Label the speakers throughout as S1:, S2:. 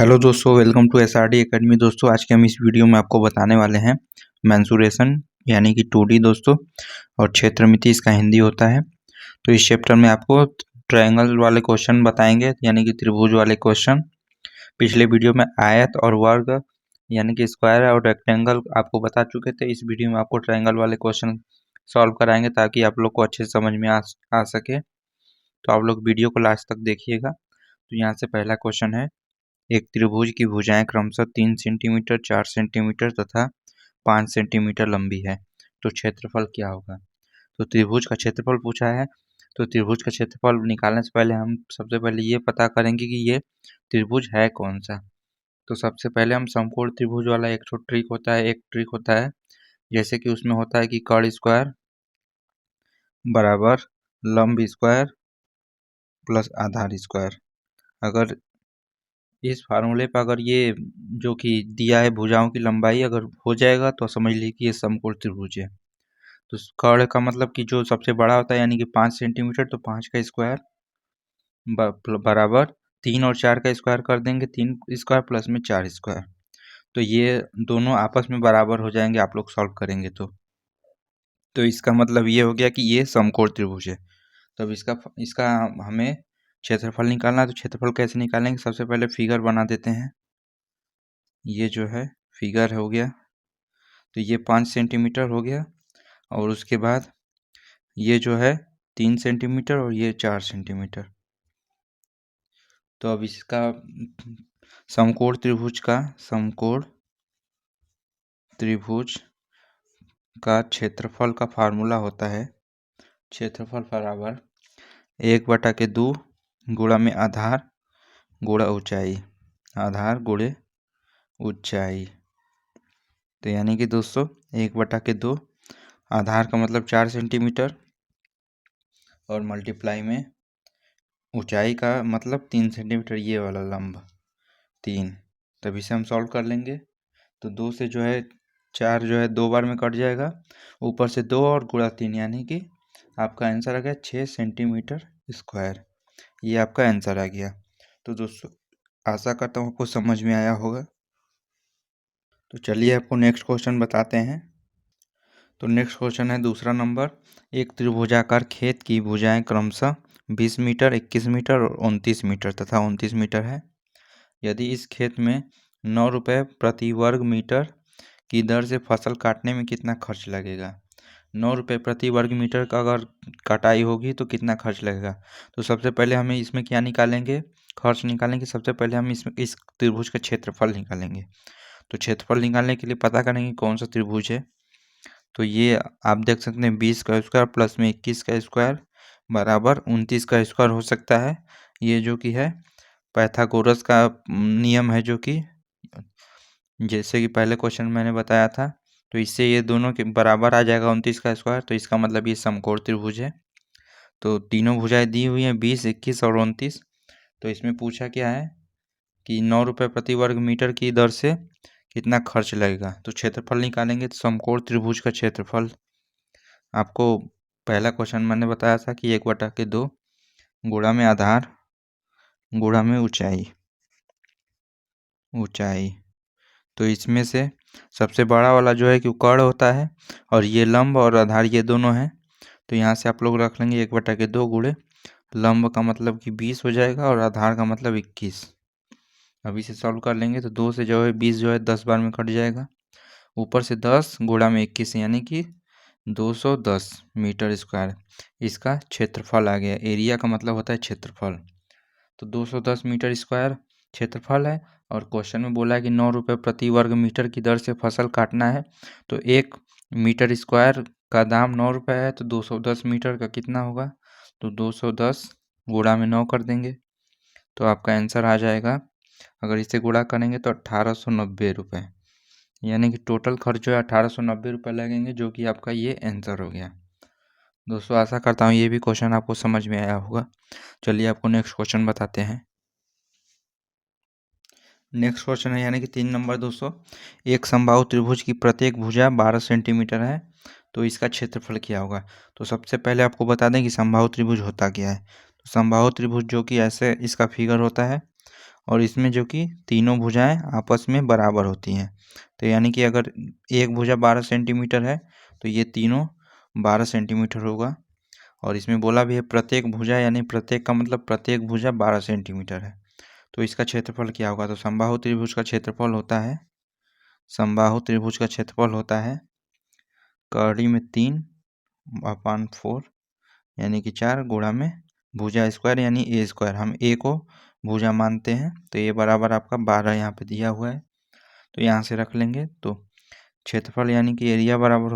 S1: Hello दोस्तों, welcome to SRD academy. दोस्तों, आज के हम इस वीडियो में आपको बताने वाले हैं मेंसुरेशन यानी कि 2D दोस्तों, और क्षेत्रमिति इसका हिंदी होता है। तो इस चैप्टर में आपको ट्रायंगल वाले क्वेश्चन बताएंगे यानी कि त्रिभुज वाले क्वेश्चन। पिछले वीडियो में आयत और वर्ग यानी कि स्क्वायर और रेक्टेंगल आपको बता चुके थे। इस वीडियो में आपको ट्रायंगल वाले क्वेश्चन सॉल्व कराएंगे ताकि आप लोग को अच्छे से समझ में आ सके। तो आप लोग वीडियो को लास्ट तक देखिएगा। तो यहाँ से पहला क्वेश्चन है, एक त्रिभुज की भुजाएं क्रमशः 3 सेंटीमीटर, 4 सेंटीमीटर तथा 5 सेंटीमीटर लंबी है, तो क्षेत्रफल क्या होगा। तो त्रिभुज का क्षेत्रफल पूछा है। तो त्रिभुज का क्षेत्रफल निकालने से पहले हम सबसे पहले ये पता करेंगे कि ये त्रिभुज है कौन सा। तो सबसे पहले हम समकोण त्रिभुज वाला एक ट्रिक होता है, जैसे कि उसमें होता है कि कर्ण स्क्वायर बराबर लंब स्क्वायर प्लस आधार स्क्वायर। अगर इस फार्मूले पर अगर ये जो कि दिया है भुजाओं की लंबाई अगर हो जाएगा तो समझ लीजिए कि ये समकोण त्रिभुज है। तो कर्ण का मतलब कि जो सबसे बड़ा होता है यानी कि 5 सेंटीमीटर, तो 5 का स्क्वायर बराबर 3 और 4 का स्क्वायर कर देंगे, 3 स्क्वायर प्लस में 4 स्क्वायर। तो ये दोनों आपस में बराबर हो जाएंगे आप लोग सॉल्व करेंगे तो इसका मतलब ये हो गया कि ये समकोण त्रिभुज है। तब इसका इसका हमें क्षेत्रफल निकालना है। तो क्षेत्रफल कैसे निकालेंगे, सबसे पहले फिगर बना देते हैं। ये जो है फिगर हो गया, तो ये 5 सेंटीमीटर हो गया, और उसके बाद ये जो है 3 सेंटीमीटर और ये 4 सेंटीमीटर। तो अब इसका समकोण त्रिभुज का क्षेत्रफल का फार्मूला होता है, क्षेत्रफल बराबर 1/2 गुणा में आधार गुणा ऊंचाई, आधार गुणे ऊंचाई। तो यानी कि दोस्तों 1/2 आधार का मतलब 4 सेंटीमीटर और मल्टीप्लाई में ऊंचाई का मतलब 3 सेंटीमीटर, ये वाला लंब 3। तब इसे हम सॉल्व कर लेंगे। तो 2 से जो है 4 जो है 2 बार में कट जाएगा, ऊपर से 2 और गुणा 3, यानी कि आपका आंसर आ गया 6 सेंटीमीटर स्क्वायर। ये आपका आंसर आ गया। तो दोस्तों आशा करता हूँ आपको समझ में आया होगा। तो चलिए आपको नेक्स्ट क्वेश्चन बताते हैं। तो नेक्स्ट क्वेश्चन है दूसरा नंबर, एक त्रिभुजाकार खेत की भुजाएं क्रमशः 20 मीटर, 21 मीटर और 29 मीटर तथा 29 मीटर है। यदि इस खेत में 9 रुपये प्रति वर्ग मीटर की दर से फसल काटने में कितना खर्च लगेगा। 9 रुपये प्रति वर्ग मीटर का अगर कटाई होगी तो कितना खर्च लगेगा। तो सबसे पहले हमें इसमें क्या निकालेंगे, खर्च निकालेंगे। सबसे पहले हम इसमें इस त्रिभुज का क्षेत्रफल निकालेंगे। तो क्षेत्रफल निकालने के लिए पता करेंगे कौन सा त्रिभुज है। तो ये आप देख सकते हैं 20 का स्क्वायर प्लस में 21 का स्क्वायर बराबर 29 का स्क्वायर हो सकता है। ये जो कि है पाइथागोरस का नियम है, जो कि जैसे कि पहले क्वेश्चन मैंने बताया था। तो इससे ये दोनों के बराबर आ जाएगा 29 का स्क्वायर। तो इसका मतलब ये समकोण त्रिभुज है। तो तीनों भुजाएं दी हुई हैं 20, 21 और 29। तो इसमें पूछा क्या है कि 9 रुपये प्रति वर्ग मीटर की दर से कितना खर्च लगेगा। तो क्षेत्रफल निकालेंगे। तो समकोण त्रिभुज का क्षेत्रफल आपको पहला क्वेश्चन मैंने बताया था कि 1/2 गुणा में आधार गुणा में ऊंचाई। तो इसमें से सबसे बड़ा वाला जो है कि कर्ण होता है, और ये लंब और आधार ये दोनों हैं। तो यहाँ से आप लोग रख लेंगे 1/2 गुणे लंब का मतलब कि 20 हो जाएगा और आधार का मतलब 21। अब इसे सॉल्व कर लेंगे। तो 2 से जो है 20 जो है 10 बार में कट जाएगा, ऊपर से 10 गुणा में 21 यानी कि 210 मीटर स्क्वायर इसका क्षेत्रफल आ गया। एरिया का मतलब होता है क्षेत्रफल। तो 210 मीटर स्क्वायर क्षेत्रफल है, और क्वेश्चन में बोला है कि 9 रुपये प्रति वर्ग मीटर की दर से फसल काटना है। तो 1 मीटर स्क्वायर का दाम 9 रुपये है, तो 210 मीटर का कितना होगा। तो 210 गुणा में 9 कर देंगे, तो आपका आंसर आ जाएगा। अगर इसे गुणा करेंगे तो 1890 रुपये, यानी कि टोटल खर्च जो है 1890 रुपये लगेंगे, जो कि आपका ये आंसर हो गया। दोस्तों आशा करता हूँ ये भी क्वेश्चन आपको समझ में आया होगा। चलिए आपको नेक्स्ट क्वेश्चन बताते हैं। नेक्स्ट क्वेश्चन है यानी कि 3 नंबर दोस्तों, एक समबाहु त्रिभुज की प्रत्येक भुजा 12 सेंटीमीटर है, तो इसका क्षेत्रफल क्या होगा। तो सबसे पहले आपको बता दें कि समबाहु त्रिभुज होता क्या है। तो समबाहु त्रिभुज जो कि ऐसे इसका फिगर होता है, और इसमें जो कि तीनों भुजाएं आपस में बराबर होती हैं। तो यानी कि अगर एक भुजा 12 सेंटीमीटर है तो ये तीनों 12 सेंटीमीटर होगा। और इसमें बोला भी है प्रत्येक भुजा, यानी प्रत्येक का मतलब प्रत्येक भुजा 12 सेंटीमीटर है। तो इसका क्षेत्रफल क्या होगा? तो समबाहु त्रिभुज का क्षेत्रफल होता है, समबाहु त्रिभुज का क्षेत्रफल होता है कड़ी में 3/4 यानी कि 4 गुणा में भुजा स्क्वायर यानी ए स्क्वायर। हम ए को भुजा मानते हैं तो ये बराबर आपका 12 यहाँ पे दिया हुआ है, तो यहाँ से रख लेंगे। तो क्षेत्रफल यानी कि एरिया बराबर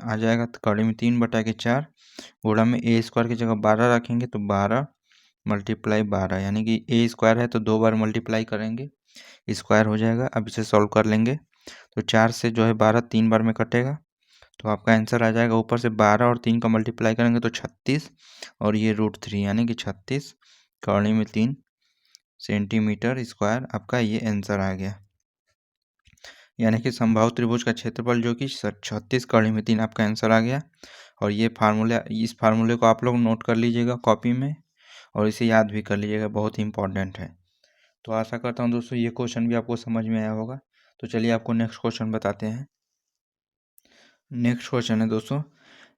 S1: आ जाएगा कड़ी में 3/4 गुणा में ए स्क्वायर की जगह 12 रखेंगे तो 12 × 12 यानी कि ए स्क्वायर है तो 2 बार मल्टीप्लाई करेंगे, स्क्वायर हो जाएगा। अब इसे सॉल्व कर लेंगे तो 4 से जो है 12 3 बार में कटेगा, तो आपका आंसर आ जाएगा ऊपर से 12 और 3 का मल्टीप्लाई करेंगे तो 36 और ये √3 यानी कि 36 कड़ी में 3 सेंटीमीटर स्क्वायर आपका ये आंसर आ गया। यानी कि समबाहु त्रिभुज का क्षेत्रफल जो कि 36 कड़ी में 3 आपका आंसर आ गया। और ये फार्मूला, इस फार्मूले को आप लोग नोट कर लीजिएगा कॉपी में और इसे याद भी कर लीजिएगा, बहुत ही इंपॉर्टेंट है। तो आशा करता हूँ दोस्तों ये क्वेश्चन भी आपको समझ में आया होगा। तो चलिए आपको नेक्स्ट क्वेश्चन बताते हैं। नेक्स्ट क्वेश्चन है दोस्तों,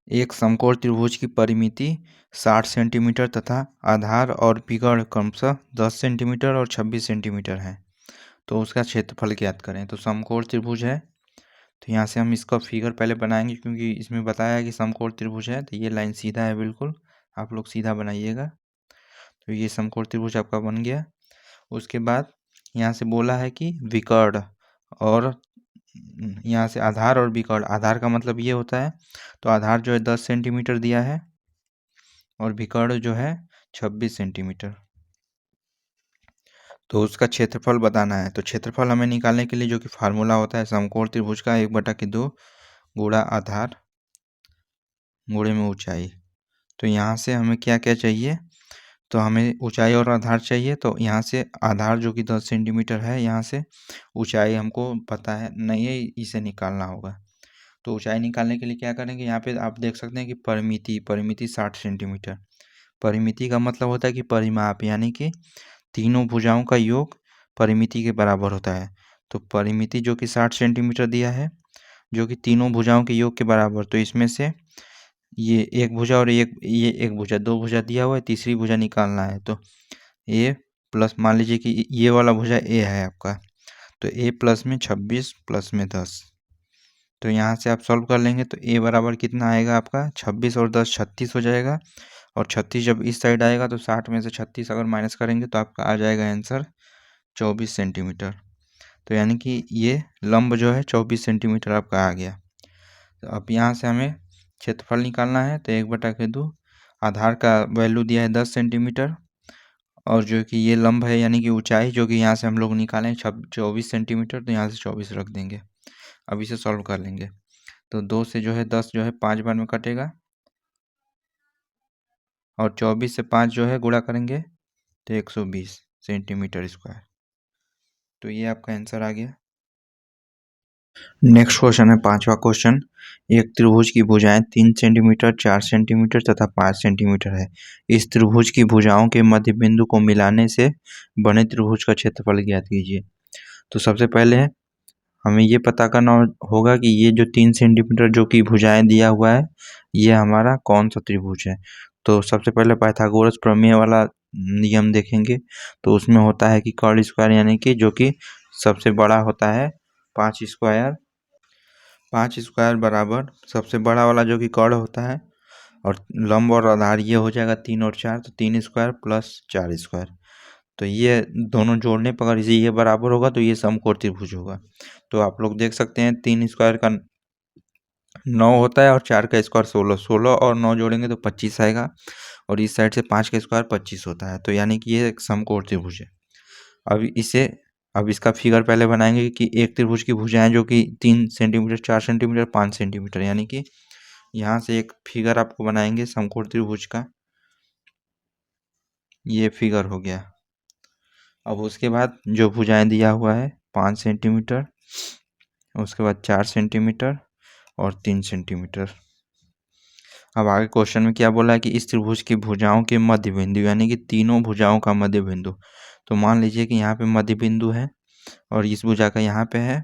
S1: एक समकोण त्रिभुज की परिमिति 60 सेंटीमीटर तथा आधार और विकर्ण क्रमशः 10 सेंटीमीटर और 26 सेंटीमीटर है, तो उसका क्षेत्रफल ज्ञात करें। तो समकोण त्रिभुज है, तो यहाँ से हम इसका फिगर पहले बनाएंगे क्योंकि इसमें बताया है कि समकोण त्रिभुज है, तो ये लाइन सीधा है, बिल्कुल आप लोग सीधा बनाइएगा। तो ये समकोण त्रिभुज आपका बन गया। उसके बाद यहाँ से बोला है कि विकर्ण, और यहाँ से आधार और विकर्ण, आधार का मतलब ये होता है, तो आधार जो है 10 सेंटीमीटर दिया है और विकर्ण जो है 26 सेंटीमीटर, तो उसका क्षेत्रफल बताना है। तो क्षेत्रफल हमें निकालने के लिए जो कि फार्मूला होता है समकोण त्रिभुज का 1/2 गुणा आधार गुणे में ऊंचाई। तो यहाँ से हमें क्या क्या चाहिए? तो हमें ऊंचाई और आधार चाहिए। तो यहाँ से आधार जो कि 10 सेंटीमीटर है, यहाँ से ऊंचाई हमको पता है नहीं है, इसे निकालना होगा। तो ऊंचाई निकालने के लिए क्या करेंगे? यहाँ पे आप देख सकते हैं कि परिमिति 60 सेंटीमीटर। परिमिति का मतलब होता है कि परिमाप, यानी कि तीनों भुजाओं का योग परिमिति के बराबर होता है। तो परिमिति जो कि 60 सेंटीमीटर दिया है, जो कि तीनों भुजाओं के योग के बराबर, तो इसमें से ये एक भुजा और ये एक भुजा, 2 भुजा दिया हुआ है, तीसरी भुजा निकालना है। तो ए प्लस, मान लीजिए कि ये वाला भुजा ए है आपका, तो ए प्लस में 26 प्लस में 10। तो यहाँ से आप सॉल्व कर लेंगे तो ए बराबर कितना आएगा आपका? 26 और 10 36 हो जाएगा, और 36 जब इस साइड आएगा तो 60 में से 36 अगर माइनस करेंगे तो आपका आ जाएगा आंसर 24 सेंटीमीटर। तो यानी कि ये लंब जो है 24 सेंटीमीटर आपका आ गया। तो अब यहाँ से हमें क्षेत्रफल निकालना है। तो 1/2 आधार का वैल्यू दिया है 10 सेंटीमीटर, और जो कि ये लंब है यानी कि ऊंचाई जो कि यहाँ से हम लोग निकालें 24 सेंटीमीटर, तो यहाँ से 24 रख देंगे। अब इसे सॉल्व कर लेंगे तो 2 से जो है 10 जो है 5 बार में कटेगा, और 24 से 5 जो है गुणा करेंगे तो 120 सेंटीमीटर स्क्वायर। तो ये आपका आंसर आ गया। नेक्स्ट क्वेश्चन है 5वां क्वेश्चन, एक त्रिभुज की भुजाएं 3 सेंटीमीटर 4 सेंटीमीटर तथा 5 सेंटीमीटर है। इस त्रिभुज की भुजाओं के मध्य बिंदु को मिलाने से बने त्रिभुज का क्षेत्रफल ज्ञात कीजिए। तो सबसे पहले हमें ये पता करना होगा कि ये जो 3 सेंटीमीटर जो कि भुजाएं दिया हुआ है, ये हमारा कौन सा त्रिभुज है। तो सबसे पहले पाइथागोरस प्रमेय वाला नियम देखेंगे, तो उसमें होता है कि कर्ण स्क्वायर यानी कि जो कि सबसे बड़ा होता है 5 स्क्वायर, 5 स्क्वायर बराबर सबसे बड़ा वाला जो कि कर्ण होता है, और लंब और आधार ये हो जाएगा 3 और 4, तो 3 स्क्वायर प्लस 4 स्क्वायर। तो ये दोनों जोड़ने पर अगर ये बराबर होगा तो ये समकोण त्रिभुज होगा। तो आप लोग देख सकते हैं 3 स्क्वायर का 9 होता है और 4 का स्क्वायर 16, 16 और 9 जोड़ेंगे तो 25 आएगा, और इस साइड से 5 का स्क्वायर 25 होता है। तो यानी कि ये एक समकोण त्रिभुज है। अब इसका फिगर पहले बनाएंगे कि एक त्रिभुज की भुजाएं जो कि 3 सेंटीमीटर 4 सेंटीमीटर 5 सेंटीमीटर, यानी कि यहाँ से एक फिगर आपको बनाएंगे समकोण त्रिभुज का, ये फिगर हो गया। अब उसके बाद जो भुजाएं दिया हुआ है 5 सेंटीमीटर, उसके बाद 4 सेंटीमीटर और 3 सेंटीमीटर। अब आगे क्वेश्चन में क्या बोला है कि इस त्रिभुज की भुजाओं के मध्य बिंदु, यानी कि तीनों भुजाओं का मध्य बिंदु, तो मान लीजिए कि यहाँ पे मध्य बिंदु है और इस भुजा का यहाँ पे है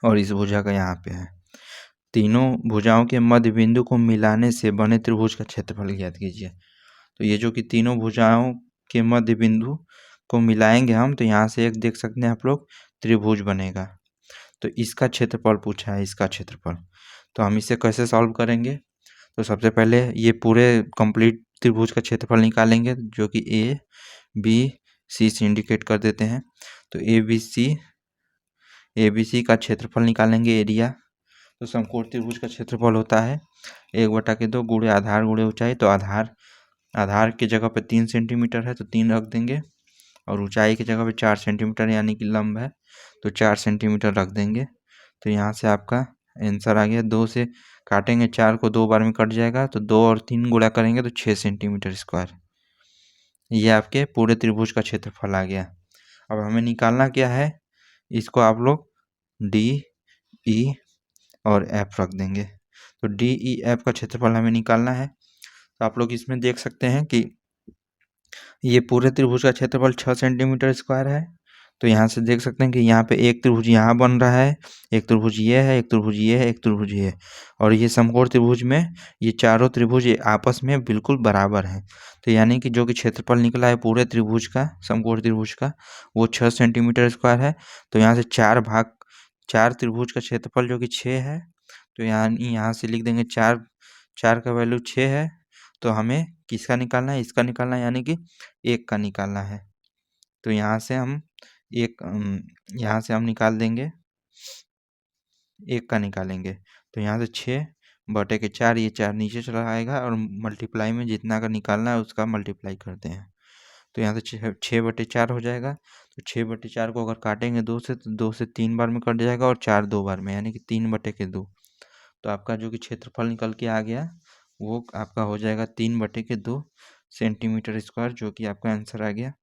S1: और इस भुजा का यहाँ पे है। तीनों भुजाओं के मध्य बिंदु को मिलाने से बने त्रिभुज का क्षेत्रफल ज्ञात कीजिए। तो ये जो कि तीनों भुजाओं के मध्य बिंदु को मिलाएंगे हम, तो यहाँ से एक देख सकते हैं आप लोग त्रिभुज बनेगा। तो इसका क्षेत्रफल पूछा है, इसका क्षेत्रफल। तो हम इसे कैसे सॉल्व करेंगे? तो सबसे पहले ये पूरे कंप्लीट त्रिभुज का क्षेत्रफल निकालेंगे, जो कि ए बी सी से इंडिकेट कर देते हैं। तो ए बी सी का क्षेत्रफल निकालेंगे, एरिया। तो समकोण त्रिभुज का क्षेत्रफल होता है 1/2 गुणे आधार गुणे ऊंचाई। तो आधार की जगह पे 3 सेंटीमीटर है तो 3 रख देंगे, और ऊंचाई की जगह पे 4 सेंटीमीटर यानी कि लंब है तो 4 सेंटीमीटर रख देंगे। तो यहाँ से आपका आंसर आ गया। 2 से काटेंगे, 4 को 2 बार में कट जाएगा, तो 2 और 3 गुणा करेंगे तो 6 सेंटीमीटर स्क्वायर। ये आपके पूरे त्रिभुज का क्षेत्रफल आ गया। अब हमें निकालना क्या है? इसको आप लोग डी ई और एफ रख देंगे। तो डी ई एफ का क्षेत्रफल हमें निकालना है। तो आप लोग इसमें देख सकते हैं कि ये पूरे त्रिभुज का क्षेत्रफल 6 सेंटीमीटर स्क्वायर है। तो यहाँ से देख सकते हैं कि यहाँ पे एक त्रिभुज यहाँ बन रहा है, एक त्रिभुज ये है, एक त्रिभुज ये है, एक त्रिभुज ये है, और ये समकोण त्रिभुज में ये चारों त्रिभुज आपस में बिल्कुल बराबर हैं। तो यानी कि जो कि क्षेत्रफल निकला है पूरे त्रिभुज का, समकोण त्रिभुज का, वो 6 सेंटीमीटर स्क्वायर है। तो यहाँ से 4 त्रिभुज का क्षेत्रफल जो कि 6 है। तो यहाँ से लिख देंगे 4 का वैल्यू 6 है। तो हमें किसका निकालना है? इसका निकालना है, यानी कि 1 का निकालना है। तो यहाँ से हम निकाल देंगे, 1 का निकालेंगे। तो यहाँ से 6/4, ये 4 नीचे चला आएगा और मल्टीप्लाई में जितना का निकालना है उसका मल्टीप्लाई करते हैं। तो यहाँ से 6/4 हो जाएगा। तो 6/4 को अगर काटेंगे 2 से, तो 2 से 3 बार में कट जाएगा और 4 2 बार में, यानी कि 3/2। तो आपका जो कि क्षेत्रफल निकल के आ गया वो आपका हो जाएगा 3/2 सेंटीमीटर स्क्वायर, जो कि आपका आंसर आ गया।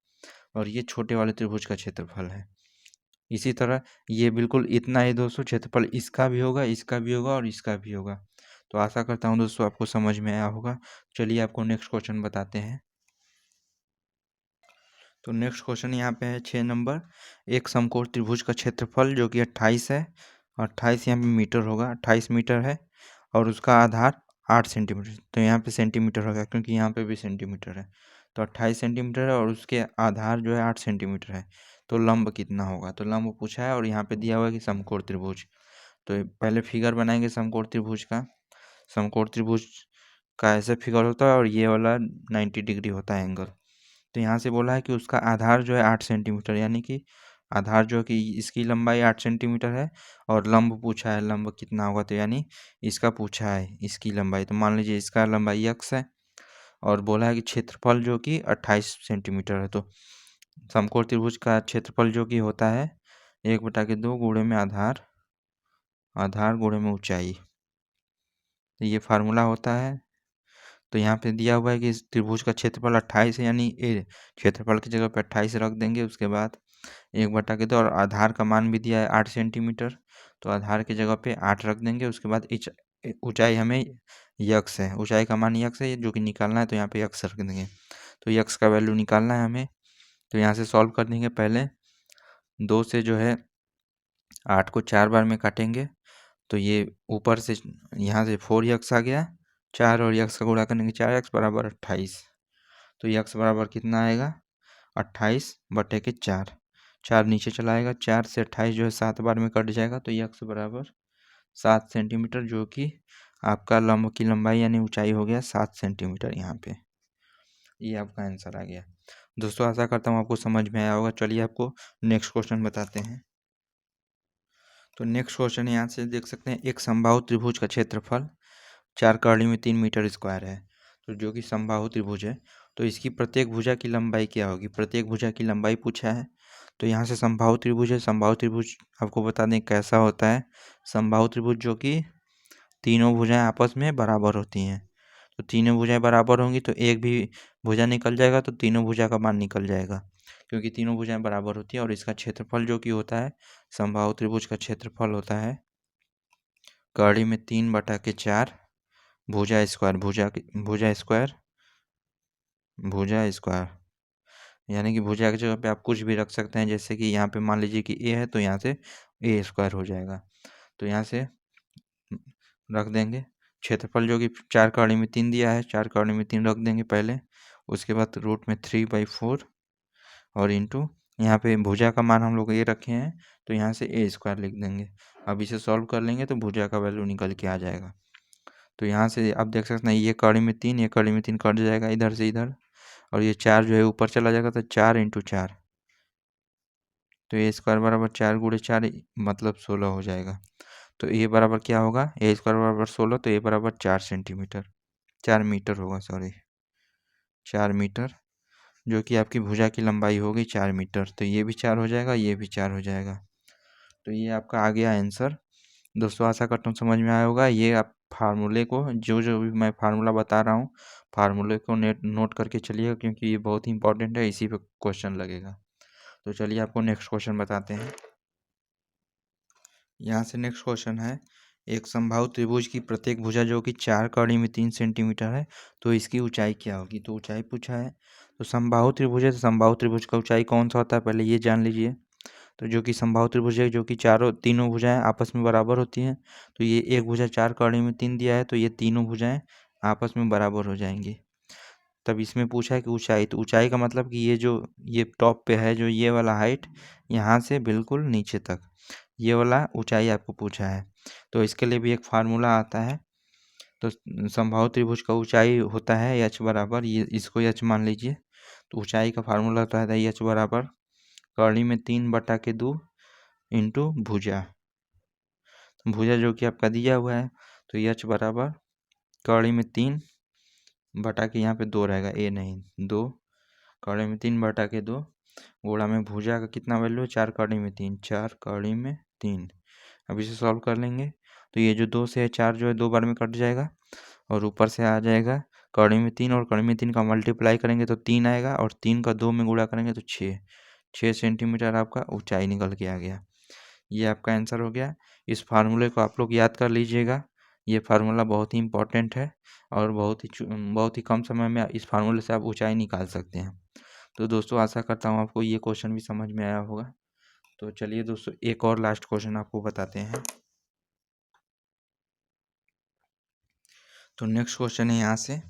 S1: और ये छोटे वाले त्रिभुज का क्षेत्रफल है। इसी तरह ये बिल्कुल इतना ही दोस्तों क्षेत्रफल इसका भी होगा, इसका भी होगा और इसका भी होगा। तो आशा करता हूँ दोस्तों आपको समझ में आया होगा। चलिए आपको नेक्स्ट क्वेश्चन बताते हैं। तो नेक्स्ट क्वेश्चन यहाँ पे है 6 नंबर। एक समकोण त्रिभुज का क्षेत्रफल जो कि 28 है, 28 यहाँ पे मीटर होगा, 28 मीटर है, और उसका आधार 8 सेंटीमीटर। तो यहाँ पे सेंटीमीटर होगा क्योंकि यहाँ पे भी सेंटीमीटर है। तो 28 सेंटीमीटर है और उसके आधार जो है 8 सेंटीमीटर है। तो लंब कितना होगा? तो लंब पूछा है और यहाँ पे दिया हुआ है कि समकोण त्रिभुज। तो पहले फिगर बनाएंगे समकोण त्रिभुज का। समकोण त्रिभुज का ऐसे फिगर होता है और ये वाला 90 डिग्री होता है एंगल। तो यहाँ से बोला है कि उसका आधार जो है 8 सेंटीमीटर, यानी कि आधार जो कि इसकी लंबाई 8 सेंटीमीटर है, और लंब पूछा है, लंब कितना होगा? तो यानी इसका पूछा है इसकी लंबाई। तो मान लीजिए इसका लंबाई x है और बोला है कि क्षेत्रफल जो कि 28 सेंटीमीटर है। तो समकोण त्रिभुज का क्षेत्रफल जो कि होता है 1/2 गुणे में आधार गुणे में ऊंचाई। तो ये फार्मूला होता है। तो यहाँ पे दिया हुआ है कि इस त्रिभुज का क्षेत्रफल 28 है, यानी क्षेत्रफल की जगह पे 28 रख देंगे। उसके बाद 1/2 और आधार का मान भी दिया है 8 सेंटीमीटर, तो आधार की जगह पे 8 रख देंगे। उसके बाद ऊंचाई हमें यक्स है, ऊंचाई का मान यक्स है जो कि निकालना है, तो यहाँ पे यक्स रख देंगे। तो यक्स का वैल्यू निकालना है हमें। तो यहाँ से सॉल्व कर देंगे। पहले 2 से जो है 8 को 4 बार में काटेंगे, तो ये ऊपर से यहाँ से 4x आ गया, 4 और x का गुणा करेंगे 4x बराबर 28। तो x बराबर कितना आएगा? 28/4। 4 नीचे चला आएगा, 4 से 28 जो है 7 बार में कट जाएगा, तो x बराबर 7 सेंटीमीटर, जो कि आपका लंब की लंबाई यानी ऊंचाई हो गया 7 सेंटीमीटर। यहाँ पे ये आपका आंसर आ गया। दोस्तों आशा करता हूँ आपको समझ में आया होगा। चलिए आपको नेक्स्ट क्वेश्चन बताते हैं। तो नेक्स्ट क्वेश्चन यहाँ से देख सकते हैं, एक समबाहु त्रिभुज का क्षेत्रफल 4 कड़ी में 3 मीटर स्क्वायर है। तो जो कि समबाहु त्रिभुज है, तो इसकी प्रत्येक भुजा की लंबाई क्या होगी? प्रत्येक भुजा की लंबाई पूछा है। तो यहाँ से समबाहु त्रिभुज है। समबाहु त्रिभुज आपको बता दें कैसा होता है। समबाहु त्रिभुज जो कि तीनों भुजाएं आपस में बराबर होती हैं। तो तीनों भुजाएं बराबर होंगी तो एक भी भुजा निकल जाएगा, तो तीनों भुजा का मान निकल जाएगा, क्योंकि तीनों भुजाएं बराबर होती हैं। और इसका क्षेत्रफल जो कि होता है, समबाहु त्रिभुज का क्षेत्रफल होता है कड़ी में 3/4 भुजा स्क्वायर, भुजा स्क्वायर यानी कि भुजा की जगह पे आप कुछ भी रख सकते हैं, जैसे कि यहाँ पे मान लीजिए कि ए है तो यहाँ से ए स्क्वायर हो जाएगा। तो यहाँ से रख देंगे क्षेत्रफल जो कि 4 का में 3 दिया है, 4 का में 3 रख देंगे पहले। उसके बाद रूट में 3/4 और इंटू यहाँ पे भुजा का मान हम लोग ये रखे हैं तो यहाँ से ए स्क्वायर लिख देंगे। अब इसे सॉल्व कर लेंगे तो भुजा का वैल्यू निकल के आ जाएगा। तो यहाँ से आप देख सकते हैं ये कड़ी में 3, ये कड़ी में 3 कट जाएगा इधर से इधर, और ये 4 जो है ऊपर चला जाएगा तो 4 × 4, तो ए स्क्वायर बराबर 4 × 4 मतलब 16 हो जाएगा। तो ए बराबर क्या होगा, ए स्क्वायर बराबर 16, तो ए बराबर 4 सेंटीमीटर, 4 मीटर होगा, सॉरी 4 मीटर, जो कि आपकी भुजा की लंबाई होगी 4 मीटर। तो ये भी 4 हो जाएगा, ये भी 4 हो जाएगा। तो ये आपका आ गया आंसर। दोस्तों आशा करता हूँ समझ में आया होगा। ये आप फार्मूले को जो भी मैं फार्मूला बता रहा हूँ, फार्मूले को नोट करके चलिएगा, क्योंकि ये बहुत ही इंपॉर्टेंट है, इसी पे क्वेश्चन लगेगा। तो चलिए आपको नेक्स्ट क्वेश्चन बताते हैं। यहाँ से नेक्स्ट क्वेश्चन है, एक समबाहु त्रिभुज की प्रत्येक भुजा जो कि 4 कड़ी में 3 सेंटीमीटर है, तो इसकी ऊंचाई क्या होगी। तो ऊंचाई पूछा है। तो समबाहु त्रिभुज है, तो समबाहु त्रिभुज का ऊंचाई कौन सा होता है पहले ये जान लीजिए। तो जो कि समबाहु त्रिभुज है, जो कि तीनों भुजाएं आपस में बराबर होती हैं। तो ये एक भुजा 4 कड़ी में 3 दिया है, तो ये तीनों भुजाएं आपस में बराबर हो जाएंगी। तब इसमें पूछा है कि ऊंचाई, तो ऊंचाई का मतलब कि ये टॉप पे है जो ये वाला हाइट, यहाँ से बिल्कुल नीचे तक ये वाला ऊंचाई आपको पूछा है। तो इसके लिए भी एक फार्मूला आता है। तो समबाहु त्रिभुज का ऊंचाई होता है एच बराबर, ये इसको एच मान लीजिए। तो ऊंचाई का फार्मूला होता है एच बराबर कड़ी में 3/2 इंटू भुजा, भुजा जो कि आपका दिया हुआ है। तो एच बराबर कड़ी में 3/, यहाँ पे 2 रहेगा, ए नहीं 2, कड़ी में 3/2 गुणा में भुजा का कितना वैल्यू है 4 कड़ी में 3, 4 कड़ी में 3। अब इसे सॉल्व कर लेंगे तो ये जो 2 से है 4 जो है 2 बार में कट जाएगा, और ऊपर से आ जाएगा कड़ी में 3, और कड़ी में 3 का मल्टीप्लाई करेंगे तो 3 आएगा, और 3 का 2 में गुणा करेंगे तो 6 सेंटीमीटर आपका ऊंचाई निकल के आ गया। ये आपका आंसर हो गया। इस फार्मूले को आप लोग याद कर लीजिएगा। ये फार्मूला बहुत ही इंपॉर्टेंट है, और बहुत ही कम समय में इस फार्मूले से आप ऊंचाई निकाल सकते हैं। तो दोस्तों आशा करता हूँ आपको ये क्वेश्चन भी समझ में आया होगा। तो चलिए दोस्तों एक और लास्ट क्वेश्चन आपको बताते हैं। तो नेक्स्ट क्वेश्चन है यहाँ से,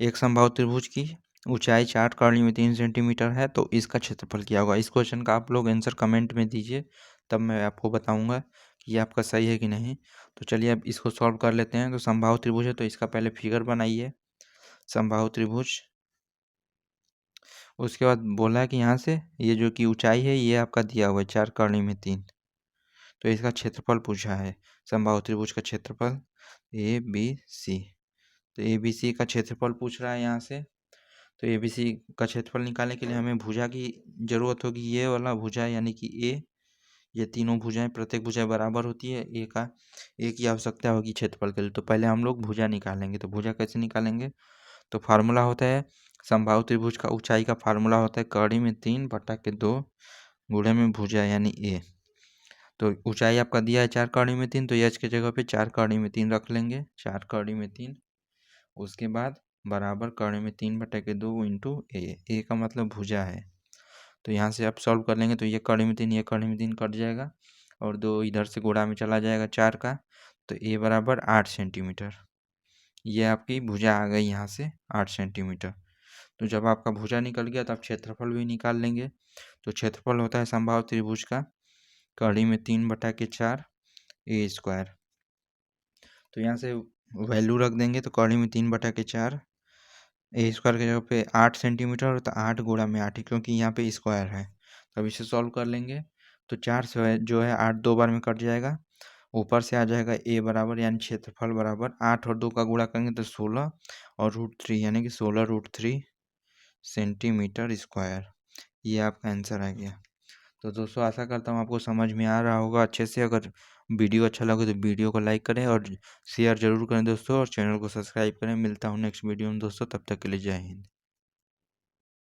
S1: एक समबाहु त्रिभुज की ऊंचाई 4 कड़ी में 3 सेंटीमीटर है, तो इसका क्षेत्रफल क्या होगा। इस क्वेश्चन का आप लोग आंसर कमेंट में दीजिए, तब मैं आपको बताऊंगा कि ये आपका सही है कि नहीं। तो चलिए अब इसको सॉल्व कर लेते हैं। तो समबाहु त्रिभुज है, तो इसका पहले फिगर बनाइए समबाहु त्रिभुज। उसके बाद बोला है कि यहाँ से ये जो कि ऊंचाई है ये आपका दिया हुआ है 4 कड़ी में 3, तो इसका क्षेत्रफल पूछा है समबाहु त्रिभुज का क्षेत्रफल ABC। तो ABC का क्षेत्रफल पूछ रहा है यहाँ से। तो ABC का क्षेत्रफल निकालने के लिए हमें भुजा की जरूरत होगी, ये वाला भुजा यानी कि ए। ये तीनों भुजाएं, प्रत्येक भुजा बराबर होती है, ए की आवश्यकता होगी क्षेत्रफल के लिए। तो पहले हम लोग भुजा निकालेंगे। तो भुजा कैसे निकालेंगे, तो फार्मूला होता है समबाहु त्रिभुज का ऊंचाई का फार्मूला होता है कड़ी में 3/2 गुणे में भुजा यानी ए। तो ऊंचाई आपका दिया है 4 कड़ी में 3, तो एच की जगह पे 4 कड़ी में 3 रख लेंगे, 4 कड़ी में 3। उसके बाद बराबर कड़ी में 3/2 इंटू ए का मतलब भुजा है। तो यहाँ से आप सॉल्व कर लेंगे तो ये कड़ी में 3, ये कड़ी में 3 कट जाएगा, और 2 इधर से गुणा में चला जाएगा 4 का। तो ए बराबर 8 सेंटीमीटर, ये आपकी भुजा आ गई यहाँ से 8 सेंटीमीटर। तो जब आपका भुजा निकल गया तो आप क्षेत्रफल भी निकाल लेंगे। तो क्षेत्रफल होता है समबाहु त्रिभुज का कड़ी में 3/4 ए स्क्वायर। तो यहाँ से वैल्यू रख देंगे, तो कड़ी में 3/4 ए स्क्वायर की जगह पे 8 सेंटीमीटर, तो 8 गुणा में 8 क्योंकि यहाँ पे स्क्वायर है। तो अब इसे सॉल्व कर लेंगे। तो 4 से जो है 8 2 बार में कट जाएगा, ऊपर से आ जाएगा ए बराबर यानी क्षेत्रफल बराबर 8 और 2 का गुणा करेंगे तो 16 और √3 यानी कि 16√3 सेंटीमीटर स्क्वायर। ये आपका आंसर आ गया। तो दोस्तों आशा करता हूँ आपको समझ में आ रहा होगा अच्छे से। अगर वीडियो अच्छा लगे तो वीडियो को लाइक करें और शेयर जरूर करें दोस्तों, और चैनल को सब्सक्राइब करें। मिलता हूँ नेक्स्ट वीडियो में दोस्तों, तब तक के लिए जय हिंद।